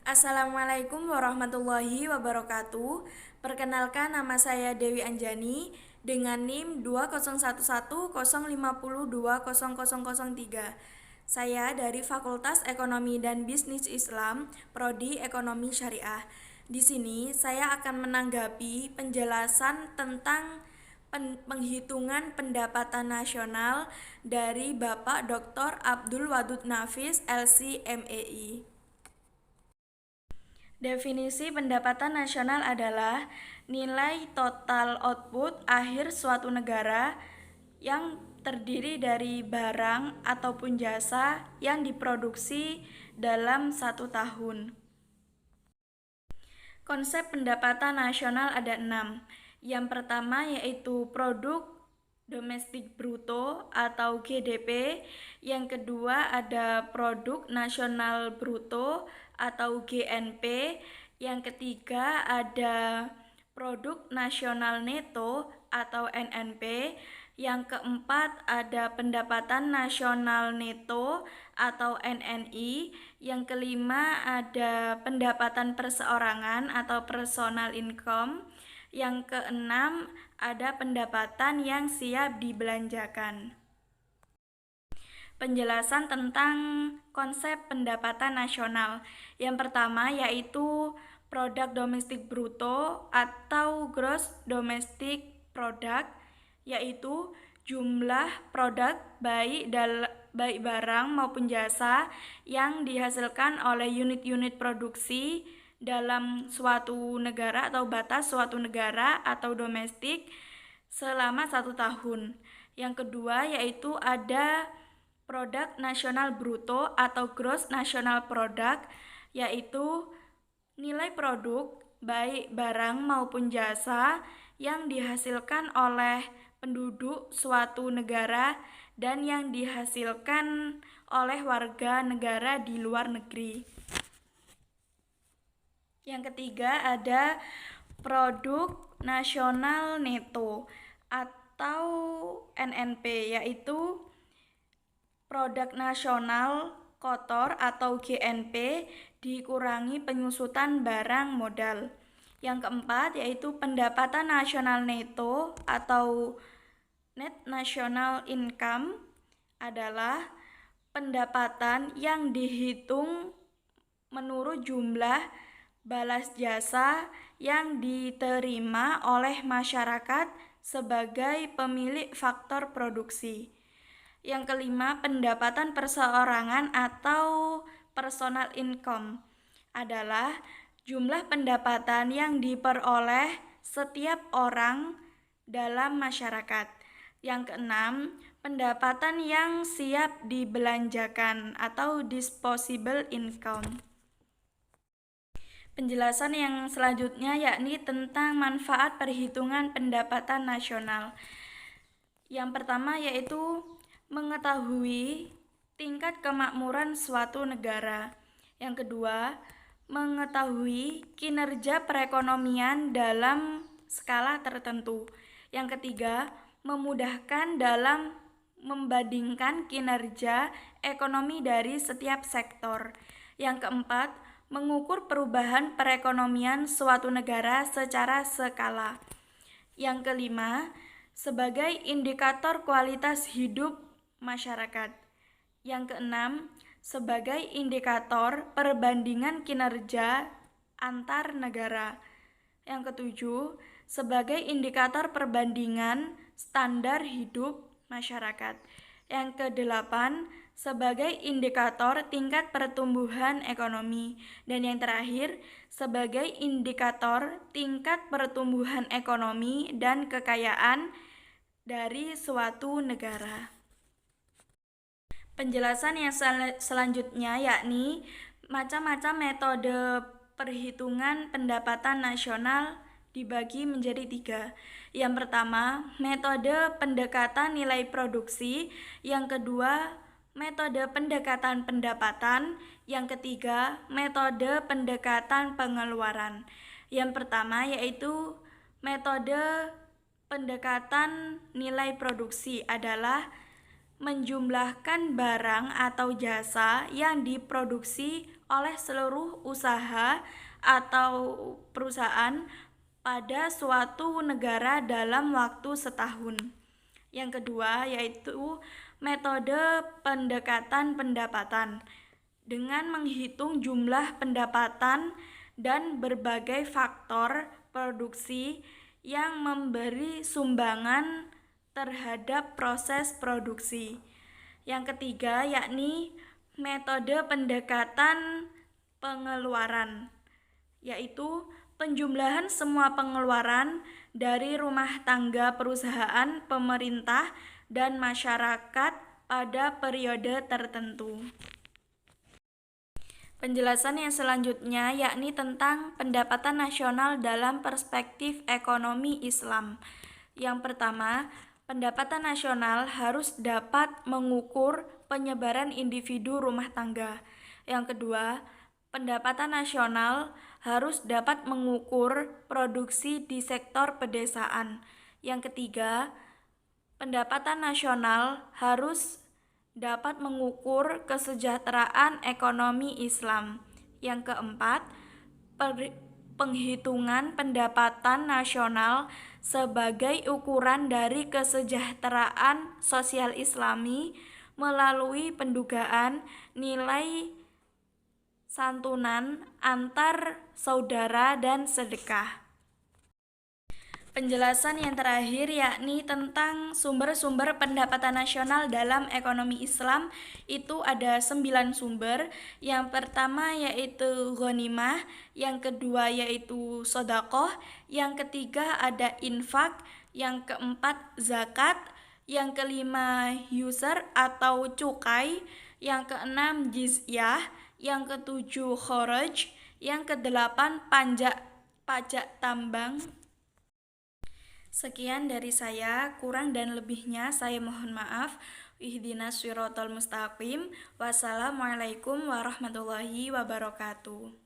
Assalamualaikum warahmatullahi wabarakatuh. Perkenalkan, nama saya Dewi Anjani dengan NIM 201105020003. Saya dari Fakultas Ekonomi dan Bisnis Islam, Prodi Ekonomi Syariah. Di sini saya akan menanggapi penjelasan tentang penghitungan pendapatan nasional dari Bapak Dr. Abdul Wadud Nafis, LC MEI. Definisi pendapatan nasional adalah nilai total output akhir suatu negara yang terdiri dari barang ataupun jasa yang diproduksi dalam satu tahun. Konsep pendapatan nasional ada 6. Yang pertama yaitu produk domestik bruto atau GDP. Yang kedua ada produk nasional bruto atau GNP. Yang ketiga ada produk nasional neto atau NNP. Yang keempat ada pendapatan nasional neto atau NNI. Yang kelima ada pendapatan perseorangan atau personal income. Yang keenam ada pendapatan yang siap dibelanjakan. Penjelasan tentang konsep pendapatan nasional. Yang pertama yaitu produk domestik bruto atau gross domestic product, yaitu jumlah produk baik barang maupun jasa yang dihasilkan oleh unit-unit produksi dalam suatu negara atau batas suatu negara atau domestik selama 1 tahun. Yang kedua yaitu ada produk nasional bruto atau gross national product, yaitu nilai produk baik barang maupun jasa yang dihasilkan oleh penduduk suatu negara dan yang dihasilkan oleh warga negara di luar negeri. Yang ketiga ada produk nasional neto atau NNP, yaitu produk nasional kotor atau GNP dikurangi penyusutan barang modal. Yang keempat yaitu pendapatan nasional neto atau net national income adalah pendapatan yang dihitung menurut jumlah balas jasa yang diterima oleh masyarakat sebagai pemilik faktor produksi. Yang kelima, pendapatan perseorangan atau personal income adalah jumlah pendapatan yang diperoleh setiap orang dalam masyarakat. Yang keenam, pendapatan yang siap dibelanjakan atau disposable income. Penjelasan yang selanjutnya yakni tentang manfaat perhitungan pendapatan nasional. Yang pertama yaitu mengetahui tingkat kemakmuran suatu negara. Yang kedua, mengetahui kinerja perekonomian dalam skala tertentu. Yang ketiga, memudahkan dalam membandingkan kinerja ekonomi dari setiap sektor. Yang keempat, mengukur perubahan perekonomian suatu negara secara skala. Yang kelima, sebagai indikator kualitas hidup masyarakat. Yang keenam, sebagai indikator perbandingan kinerja antar negara. Yang ketujuh, sebagai indikator perbandingan standar hidup masyarakat. Yang kedelapan, sebagai indikator tingkat pertumbuhan ekonomi. Dan yang terakhir, sebagai indikator tingkat pertumbuhan ekonomi dan kekayaan dari suatu negara. Penjelasan yang selanjutnya yakni macam-macam metode perhitungan pendapatan nasional dibagi menjadi 3. Yang pertama, metode pendekatan nilai produksi. Yang kedua, metode pendekatan pendapatan. Yang ketiga, metode pendekatan pengeluaran. Yang pertama yaitu metode pendekatan nilai produksi adalah menjumlahkan barang atau jasa yang diproduksi oleh seluruh usaha atau perusahaan pada suatu negara dalam waktu setahun. Yang kedua yaitu metode pendekatan pendapatan dengan menghitung jumlah pendapatan dan berbagai faktor produksi yang memberi sumbangan terhadap proses produksi. Yang ketiga yakni metode pendekatan pengeluaran, yaitu penjumlahan semua pengeluaran dari rumah tangga perusahaan, pemerintah, dan masyarakat pada periode tertentu. Penjelasan yang selanjutnya yakni tentang pendapatan nasional dalam perspektif ekonomi Islam. Yang pertama, pendapatan nasional harus dapat mengukur penyebaran individu rumah tangga. Yang kedua, pendapatan nasional harus dapat mengukur produksi di sektor pedesaan. Yang ketiga, pendapatan nasional harus dapat mengukur kesejahteraan ekonomi Islam. Yang keempat, penghitungan pendapatan nasional sebagai ukuran dari kesejahteraan sosial Islami melalui pendugaan nilai santunan antar saudara dan sedekah. Penjelasan yang terakhir yakni tentang sumber-sumber pendapatan nasional dalam ekonomi Islam. Itu ada 9 sumber. Yang pertama yaitu ghanimah, yang kedua yaitu sedekah, yang ketiga ada infak, yang keempat zakat, yang kelima yusr atau cukai, yang keenam jizyah, yang ketujuh kharaj, yang kedelapan pajak tambang. Sekian dari saya, kurang dan lebihnya saya mohon maaf. Ihdinas siratal mustaqim. Wassalamualaikum warahmatullahi wabarakatuh.